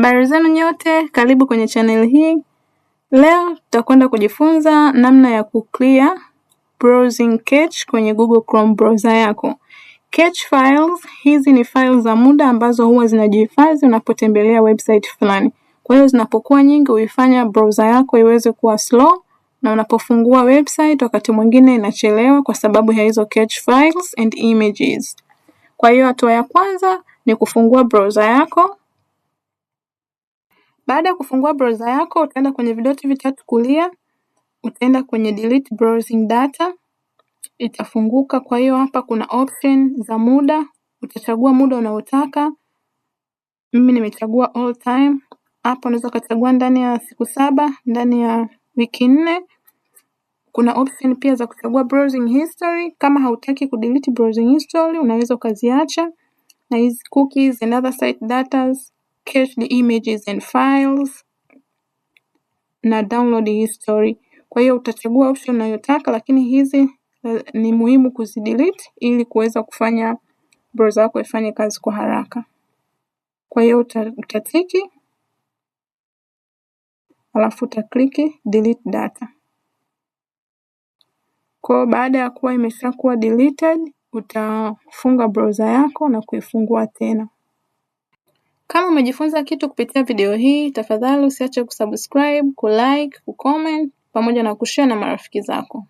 Habari zenu nyote, karibu kwenye channel hii. Leo tutakwenda kujifunza namna ya kuclear browsing cache kwenye Google Chrome browser yako. Cache files, hizi ni files za muda ambazo huwa zinajihifadhi unapotembelea website fulani. Kwa hiyo zinapokuwa nyingi huifanya browser yako iweze kuwa slow, na unapofungua website wakati mwingine inachelewa kwa sababu ya hizo cache files and images. Kwa hiyo hatua ya kwanza ni kufungua browser yako. Baada ya kufungua browser yako, utaenda kwenye vidoti vitatu kulia, utaenda kwenye delete browsing data, itafunguka. Kwa hiyo hapa kuna option za muda, utachagua muda unaotaka. Mimi nimechagua all time. Hapa unaweza ukachagua ndani ya siku 7, ndani ya wiki 4. Kuna option pia za kuchagua browsing history. Kama hautaki kudelete browsing history, unaweza ukaziacha. Na hizi cookies and other site data, cached images and files, na download history. Kwa hiyo utachagua option unayotaka, lakini hizi ni muhimu kuzidelete ili kuweza kufanya browser yako ifanye kazi kwa haraka. Kwa hiyo utatiki, alafu utakliki delete data. Kwa baada ya kuwa imeshakuwa deleted, utafunga browser yako na kuifungua tena. Kama umejifunza kitu kupitia video hii, tafadhali usiache kusubscribe, kulike, kucomment pamoja na kushare na marafiki zako.